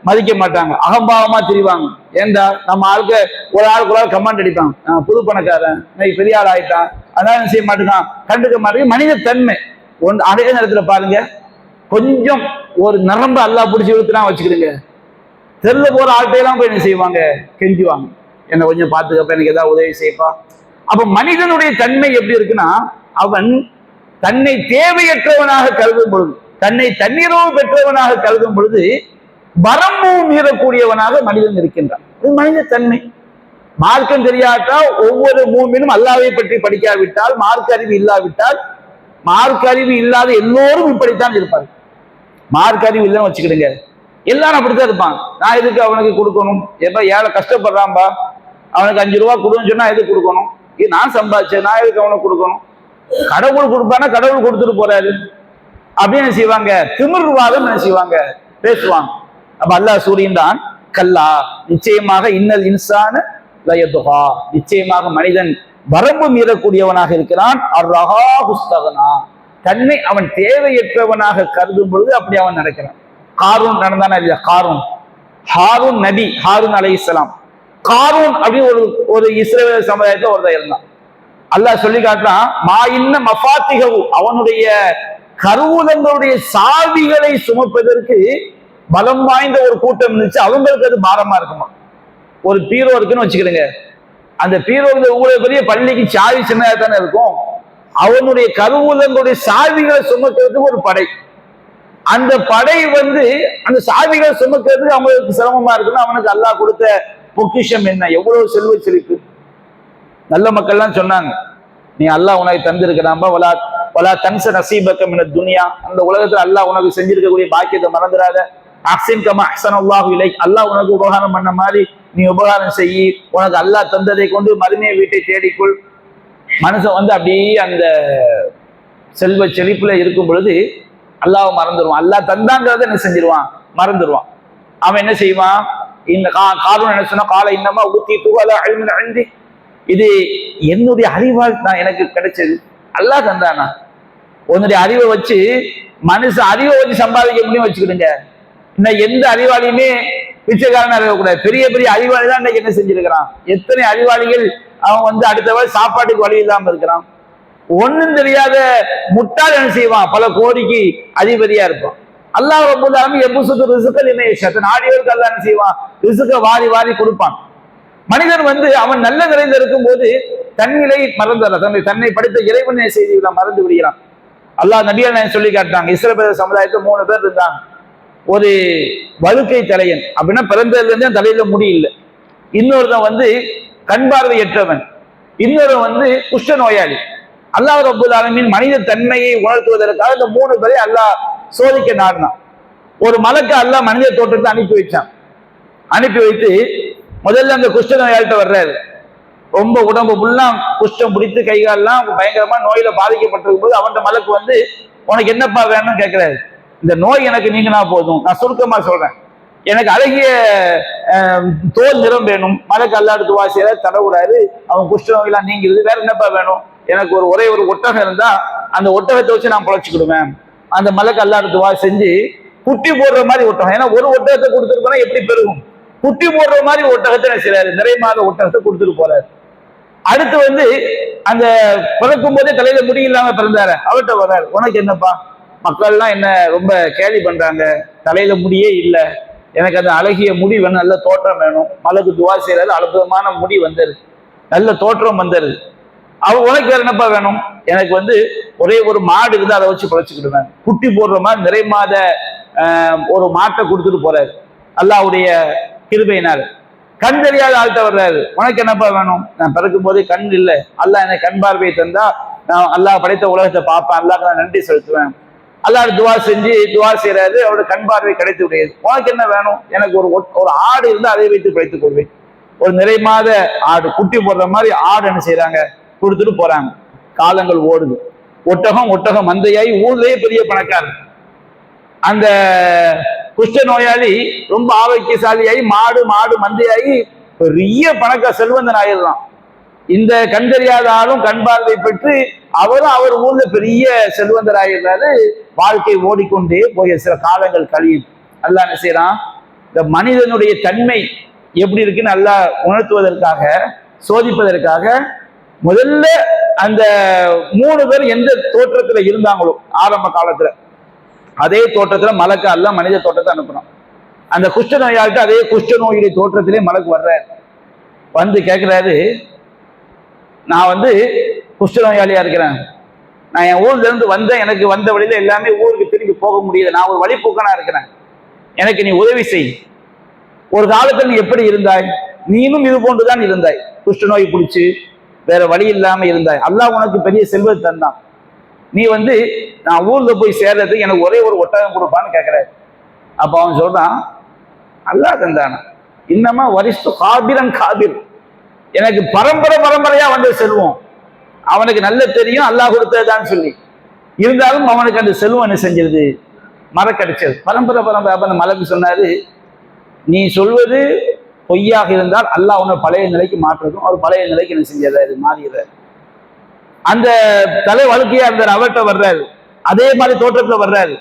மதிக்க மாட்டாங்க, அகம்பாவமா திரிவாங்க. ஏண்டா நம்ம ஆளுக்கு ஒரு ஆள் கமாண்ட் அடிப்பாங்க, புது பணக்காரன் பெரிய ஆள் ஆயிட்டான், அதனால என்ன செய்ய மாட்டேங்கான், கண்டுக்க மாட்டேங்க. மனித தன்மை அதே நேரத்துல பாருங்க, கொஞ்சம் ஒரு நரம்பு அல்லாஹ் பிடிச்சி இழுத்துனா வச்சுக்கிடுங்க, தெருல போற ஆட்டையெல்லாம் போய் என்ன செய்வாங்க, கெஞ்சுவாங்க, என்ன கொஞ்சம் பார்த்துக்கப்ப, எனக்கு ஏதாவது உதவி செய்யப்பா. அப்ப மனிதனுடைய தன்மை எப்படி இருக்குன்னா, அவன் தன்னை தேவையற்றவனாக கருதும் பொழுது, தன்னை தன்னிறைவு பெற்றவனாக கருதும் பொழுது வரம்பு மீறக்கூடியவனாக மனிதன் இருக்கின்றான். இது மனித தன்மை. மார்க்கம் தெரியாவிட்டால், ஒவ்வொரு மூமினும் அல்லாஹ்வை பற்றி படிக்காவிட்டால், மார்க்க அறிவு இல்லாவிட்டால், மார்க்க அறிவு இல்லாத எல்லோரும் இப்படித்தான் இருப்பார். மார்க்க அறிவு இல்லைன்னு வச்சுக்கிடுங்க, எல்லாரும் அப்படித்தான் இருப்பான். நான் எதுக்கு அவனுக்கு கொடுக்கணும், எப்ப ஏழை கஷ்டப்படுறான்பா, அவனுக்கு 5 ரூபா கொடுன்னு சொன்னா எதுக்கு கொடுக்கணும், இது நான் சம்பாதிச்சேன், நான் எதுக்கு அவனுக்கு கொடுக்கணும், கடவுள் கொடுப்பானா கடவுள் கொடுத்துட்டு போறாரு அப்படின்னு செய்வாங்க. திமிர்வாதம் என்ன செய்வாங்க, பேசுவாங்க. அப்ப அல்லாஹ் சூரியன் கல்லா, நிச்சயமாக இன்னல் இன்சான லயதுகா, நிச்சயமாக மனிதன் வரம்பு மீறக்கூடியவனாக இருக்கிறான். அர்ரஹாஹுஸ்தகனா, தன்னை அவன் தேவையற்றவனாக கருதும் பொழுது அப்படி அவன் நடக்கிறான். காரூன் நடந்தானா இல்லையா, ஹாரூன் நபி, ஹாரூன் அலைஹிஸ்ஸலாம். காரூன் அப்படி ஒரு இஸ்ரவேல் சமுதாயத்துல ஒருத்தர் இருந்தான். அல்லாஹ் சொல்லி காட்டுறான், மா இன்ன மஃபாத்திஹு, அவனுடைய கருவூலங்களுடைய சாவிகளை சுமப்பதற்கு பலம் வாய்ந்த ஒரு கூட்டம் இருந்துச்சு, அவங்களுக்கு அது பாரமா இருக்குமா. ஒரு பீரோ இருக்குன்னு வச்சுக்கிடுங்க, அந்த பீரோ உங்களுக்கு பெரிய பள்ளிக்கு சாவி சின்னதா தானே இருக்கும், அவனுடைய கருவூலங்களுடைய சாவிகளை சுமக்கிறதுக்கு ஒரு படை, அந்த படை வந்து அந்த சாவிகள் சுமக்கிறதுக்கு அவங்களுக்கு சிரமமா இருக்குன்னு அவனுக்கு அல்லாஹ் கொடுத்த பொக்கிஷம் என்ன, எவ்வளவு செல்வ செழிப்பு. நல்ல மக்கள்லாம் சொன்னாங்க, நீ அல்லாஹ் உனக்கு தந்திருக்கிறாம்பா, வலா தன்ச நசீபக மினத் துன்யா, அந்த உலகத்துல அல்லாஹ் உனக்கு செஞ்சிருக்கக்கூடிய பாக்கியத்தை மறந்துடாத. அஹ்சின் கமா அஹ்ஸனல்லாஹு இலைக், அல்லாஹ் உனக்கு உபகாரம் பண்ண மாதிரி நீ உபகாரம் செய்யி, உனக்கு அல்லாஹ் தந்ததை கொண்டு மறுமைய வீட்டை தேடிக்குள். மனுஷன் வந்து அப்படியே அந்த செல்வ செழிப்புல இருக்கும் பொழுது அல்லாஹ் மறந்துடுவான். அல்லாஹ் தந்தாங்கிறத என்ன செஞ்சிருவான், மறந்துடுவான். அவன் என்ன செய்வான், இந்த காரணம் என்ன சொன்னா, கால இன்னமா ஊத்தி தூவலா அழுந்தி, இது என்னுடைய அறிவால் நான் எனக்கு கிடைச்சது, அல்லாஹ் தந்தானா. உன்னுடைய அறிவை வச்சு மனுஷன் அறிவை வச்சு சம்பாதிக்க முடியும் வச்சுக்கிடுங்க. இன்னும் எந்த அறிவாளியுமே பிச்சைக்காரனா இருக்கக்கூடாது. பெரிய பெரிய அறிவாளி தான் இன்னைக்கு என்ன செஞ்சிருக்கிறான். எத்தனை அறிவாளிகள் அவன் வந்து அடுத்தவரை சாப்பாட்டுக்கு வழி இல்லாம இருக்கிறான். ஒண்ணும் தெரியாத முட்டாள் என்ன செய்வான், பல கோடிக்கு அதிபதியா இருப்பான். அல்லாஹ் ரப்பல் ஆலமீன் எபுசுது ரிஸ்கல் இன்ஷா, நாடியவருக்கு அல்லாஹ் என்ன செய்வான், ரிஸ்க வாரி வாரி கொடுப்பான். மனிதன் வந்து அவன் நல்ல நிலையில் இருக்கும் போது தன்னிலை மறந்துடுறான், தன்னை படித்த இறைவனை செய்திகளை மறந்து விடுகிறான். அல்லாஹ் நபிகள் சொல்லி காட்டாங்க, இஸ்ரவேல் சமுதாயத்தில் 3 பேர் இருந்தாங்க. ஒரு வழுக்கை தலையன், அப்படின்னா பிறந்ததுல இருந்தே தலையில முடி இல்லை. இன்னொருத்தன் வந்து கண் பார்வையற்றவன், இன்னொரு வந்து குஷ்ட நோயாளி. அல்லாஹ் ரப்பல் ஆலமீன் மனித தன்மையை உணர்த்துவதற்காக இந்த 3 பேரை அல்லாஹ் சோதிக்க நாடினான். ஒரு மலக்கு அல்லாஹ் மனித தோற்றத்தை அனுப்பி வச்சான். அனுப்பி வைத்து முதல்ல அந்த குஷ்ட நோயாளிட்ட வர்றாரு. ரொம்ப உடம்பு ஃபுல்லா குஷ்டம் பிடித்து கைகாலெல்லாம் பயங்கரமா நோயில பாதிக்கப்பட்டிருக்கும் போது அவன் மலக்கு வந்து, உனக்கு என்னப்பா வேணும்னு கேட்கிறாரு. இந்த நோய் எனக்கு நீங்கினா போதும், நான் சுருக்கமா சொல்றேன், எனக்கு அழகிய தோல் நிறம் வேணும். மலக்கு அல்லாஹ் துஆ செய்யற தடவுறாரு, அவன் குஷ்ட நோயெல்லாம் நீங்கிடுது. வேற என்னப்பா வேணும், எனக்கு ஒரே ஒரு ஒட்டகம் இருந்தா அந்த ஒட்டகத்தை வச்சு நான் பொழைச்சிக்கிடுவேன். அந்த மலக்கு அல்லாஹ் துஆ செஞ்சு குட்டி போடுற மாதிரி ஒட்டகம், ஏன்னா ஒரு ஒட்டகத்தை கொடுத்துருக்கோன்னா எப்படி பெருகும், குட்டி போடுற மாதிரி ஒட்டகத்தை என்ன செய்யறாரு, நிறை மாத ஒட்டகத்தை கொடுத்துட்டு போறாரு. அடுத்து வந்து அந்த பிறக்கும் போதே தலையில முடி இல்லாம பிறந்தாரு, அவர்கிட்ட வர்றாரு, உனக்கு என்னப்பா, மக்கள்லாம் என்ன ரொம்ப கேலி பண்றாங்க, தலையில முடியே இல்லை, எனக்கு அந்த அழகிய முடி வேணும், நல்ல தோற்றம் வேணும். மலக்கு துஆ செய்யறாரு, அற்புதமான முடி வந்தது, நல்ல தோற்றம் வந்தது. உனக்கு வேற என்னப்பா வேணும், எனக்கு வந்து ஒரே ஒரு மாடு இருந்தா அதை வச்சு பிழைச்சிக்கிடுவேன். குட்டி போடுற மாதிரி நிறை மாத ஒரு மாட்டை கொடுத்துட்டு போறாரு அல்லாஹ்வுடைய கிருபையினால். கண் தெரியாத ஆள்கிட்ட வர்றாரு, உனக்கு என்னப்பா வேணும், நான் பிறக்கும் போதே கண் இல்லை, அல்லாஹ் எனக்கு கண் பார்வையை தந்தா நான் அல்லாஹ் படைத்த உலகத்தை பார்ப்பேன், அல்லாஹ்க்கு நான் நன்றி செலுத்துவேன். அல்லாஹ் துஆ செஞ்சு துஆ செய்யறாரு, அவரோட கண் பார்வை கிடைத்து விடுகிறது. உனக்கு என்ன வேணும், எனக்கு ஒரு ஆடு இருந்தா அதை வைத்து பிழைத்துக் கொள்வேன். ஒரு நிறை மாத ஆடு, குட்டி போடுற மாதிரி ஆடு என்ன செய்யறாங்க, கொடுத்துட்டு போறாங்க. காலங்கள் ஓடுது, ஒட்டகம் மந்தையாகி ஊர்லயே பெரிய பணக்காரர். அந்த குஷ்ட நோயாளி ரொம்ப ஆரோக்கியசாலியாகி மாடு மந்தையாகி பெரிய செல்வந்தன் ஆயிடலாம். இந்த கண் தெரியாத ஆளும் கண் பார்வை பெற்று அவரும் அவர் ஊர்ல பெரிய செல்வந்தர் ஆயிடுறாரு. வாழ்க்கை ஓடிக்கொண்டே போய் சில காலங்கள் கழியும். அல்லாஹ் என்ன செய்யறான், இந்த மனிதனுடைய தன்மை எப்படி இருக்குன்னு அல்லாஹ் உணர்த்துவதற்காக, சோதிப்பதற்காக முதல்ல அந்த 3 பேர் எந்த தோற்றத்துல இருந்தாங்களோ ஆரம்ப காலத்துல, அதே தோற்றத்துல மலக்கு அல்லாஹ் மனித தோற்றத்தை அனுப்புறான். அந்த குஷ்ட நோயாளிட்டு அதே குஷ்ட நோயுடைய தோற்றத்திலே மலக்கு வர்றாரு. வந்து கேட்கிறாரு, நான் வந்து குஷ்ட நோயாளியா இருக்கிறேன், நான் என் ஊர்ல இருந்து வந்தேன், எனக்கு வந்த வழியில எல்லாமே ஊருக்கு திரும்பி போக முடியல, நான் ஒரு வழிபோக்கனா இருக்கிறேன், எனக்கு நீ உதவி செய். ஒரு காலத்தில் நீ எப்படி இருந்தாய், நீனும் இது போன்றுதான் இருந்தாய், குஷ்ட நோய் பிடிச்சு வேற வழி இல்லாம இருந்தாய், அல்லாஹ் உனக்கு பெரிய செல்வத்தை தந்தான், நீ வந்து நான் ஊர்ல போய் சேர்றதுக்கு எனக்கு ஒரே ஒரு ஒட்டகம் கொடுப்பான்னு கேட்கிறாரு. அப்ப அவன் சொல்றான், அல்லாஹ் தந்தானா, இன்னமா வரிஷ்டு காபிர், எனக்கு பரம்பரையா வந்து செல்வம், அவனுக்கு நல்ல தெரியும் அல்லாஹ் கொடுத்ததுதான் சொல்லி, இருந்தாலும் அவனுக்கு அந்த செல்வம் என்ன செஞ்சிருது, மறக்கடிச்சது. பரம்பரை அப்ப மலக்கு சொன்னாரு, நீ சொல்வது பொய்யாக இருந்தால் அல்லாஹ் உன்னை பழைய நிலைக்கு மாற்றுறதும், அவர் பழைய நிலைக்கு என்ன செஞ்சாரு, மாறுகிறார். அந்த தலை வழுக்கையா இருந்தார், அவர்கிட்ட வர்றாரு, அதே மாதிரி தோற்றத்துல வர்றாரு,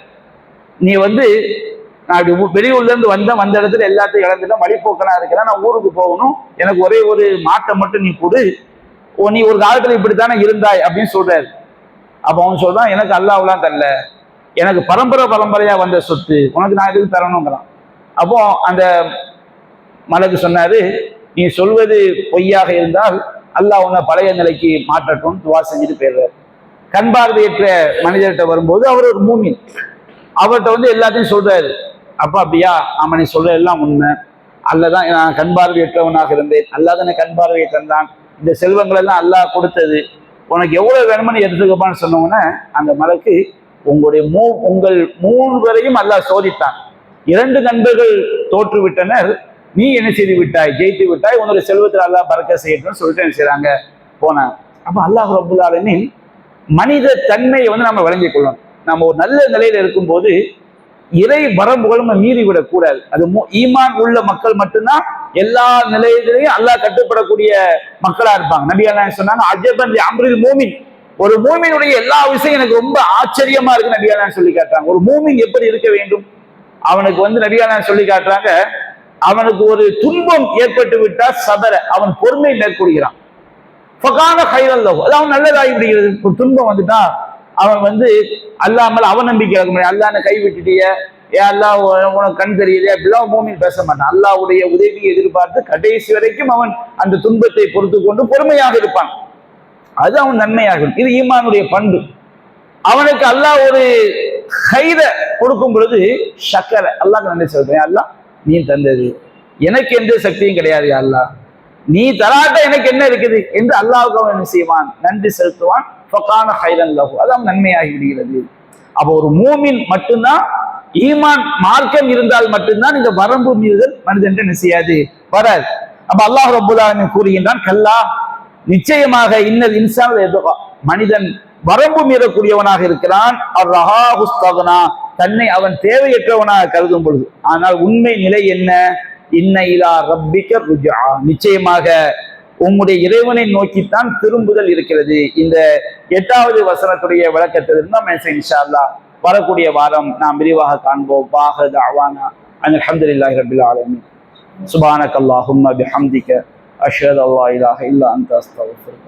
நீ வந்து நான் வெளியூர்ல இருந்து வந்த இடத்துல எல்லாத்தையும் இழந்துட்டேன், வழிபோக்கனா இருக்கிறேன், நான் ஊருக்கு போகணும், எனக்கு ஒரே ஒரு மாட்டை மட்டும் நீ கொடு, நீ ஒரு காலத்துல இப்படித்தானே இருந்தாய் அப்படின்னு சொல்றாரு. அப்ப அவன் சொல்றான், எனக்கு அல்லாஹ்லாம் தரல, எனக்கு பரம்பரையா வந்த சொத்து, உனக்கு நான் எதுக்கு தரணுங்கிறான். அப்போ அந்த மலக்கு சொன்னாரு, நீ சொல்வது பொய்யாக இருந்தால் அல்லாஹ் உன்னை பழைய நிலைக்கு மாற்றட்டும் துவா செஞ்சுட்டு போயிடுறாரு. கண் பார்வையற்ற மனிதர்கிட்ட வரும்போது அவர் ஒரு மூமின், அவர்கிட்ட வந்து எல்லாத்தையும் சொல்றாரு. அப்ப அப்படியா, ஆமா நீ சொல்ற எல்லாம் உண்மை, அல்லதான் நான் கண் பார்வையற்றவனாக இருந்தேன், அல்லாதான் கண் பார்வையை தந்தான், இந்த செல்வங்கள் எல்லாம் அல்லாஹ் கொடுத்தது, உனக்கு எவ்வளவு வேணும்னு எடுத்துக்கப்பான்னு சொன்னோன்னே அந்த மலக்கு உங்கள் 3 பேரையும் அல்லாஹ் சோதித்தான். 2 நண்பர்கள் தோற்றுவிட்டனர், நீ என்ன செய்து விட்டாய், ஜெயித்து விட்டாய், உன்னுடைய செல்வத்தில் அல்லாஹ் பறக்க செய்யணும்னு சொல்லிட்டு என்ன செய்யறாங்க, போனாங்க. அப்ப அல்லாஹ் ரப்புல் ஆலமீன் மனித தன்மையை வந்து நம்ம விளங்கிக் கொள்ளணும். நம்ம ஒரு நல்ல நிலையில இருக்கும்போது இறை வரம்புகளும் நம்ம மீறிவிடக் கூடாது. அது ஈமான் உள்ள மக்கள் மட்டும்தான் எல்லா நிலையிலையும் அல்லாஹ் கட்டுப்படக்கூடிய மக்களா இருப்பாங்க. நபி அல்லாஹ் சொன்னாங்க, அஜபன் அம்ரில் மூமின், ஒரு மூமினுடைய எல்லா விஷயம் எனக்கு ரொம்ப ஆச்சரியமா இருக்கு நபி அல்லாஹ் சொல்லி காட்டுறாங்க. ஒரு மூமின் எப்படி இருக்க வேண்டும், அவனுக்கு வந்து நபி அல்லாஹ் சொல்லி காட்டுறாங்க, அவனுக்கு ஒரு துன்பம் ஏற்பட்டு விட்டால் சபர, அவன் பொறுமை மேற்கொள்கிறான். ஃபகான கைரல் லஹு, அது அவன் நல்லதாகி விடுகிறது. ஒரு துன்பம் வந்துட்டா அவன் வந்து அல்லாமல் அவநம்பிக்கை இருக்க முடியாது. அல்லாஹ்னை கை விட்டுட்டிய, ஏன் அல்லாஹ் உனக்கு கண் தெரியலையே, அப்படிலாம் மூமின் பேச மாட்டான். அல்லாஹ்வுடைய உதவியை எதிர்பார்த்து கடைசி வரைக்கும் அவன் அந்த துன்பத்தை பொறுத்து கொண்டு பொறுமையாக இருப்பான். அது அவன் நன்மையாகும். இது ஈமானுடைய பண்பு. அவனுக்கு அல்லாஹ் ஒரு கைர கொடுக்கும் பொழுது ஷக்கர, அல்லாஹ் நன்றி சொல்றேன், அல்லாஹ் நீ தந்தது, எனக்கு எந்த சக்தியும் கிடையாது, அல்லாஹ் நீ தராட்ட எனக்கு என்ன இருக்குது என்று அல்லாஹ்வுக்கு அவன் என்ன செய்வான், நன்றி செலுத்துவான். ஃபகான கைரன் லஹு, அது அவன் நன்மையாகி விடுகிறது. அப்ப ஒரு மூமின் மட்டும்தான், ஈமான் மார்க்கம் இருந்தால் மட்டும்தான் இந்த வரம்பு மீறுதல் மனிதன் என்ன செய்யாது, வராது. அப்ப அல்லாஹ் ரப்புல் ஆலமீன் கூறுகின்றான், கல்லா நிச்சயமாக இன்னல் இன்சான் யதுகா, மனிதன் வரம்பு மீறக்கூடியவனாக இருக்கிறான். அர்ரஹாஹுஸ்தக்னா, தன்னை அவன் தேவையற்றவனாக கருதும் பொழுது. ஆனால் உண்மை நிலை என்ன, இன்ன இலா ரப்பிக ருஜா, நிச்சயமாக உம்முடைய இறைவனை நோக்கித்தான் திரும்புதல் இருக்கிறது. இந்த 8வது வசனத்துடைய விளக்கத்திலிருந்து நாம் இன்ஷா அல்லாஹ் வரக்கூடிய வாரம் நாம் விரிவாக காண்போம். வாஹ தஅவானா அல்ஹம்துலில்லாஹி ரப்பில் ஆலமீன். சுப்ஹானக அல்லாஹும்ம பிஹம்திக அஷ்ஹது அல்லா இலாஹ இல்லா அன்த அஸ்தக்ஃபிருக.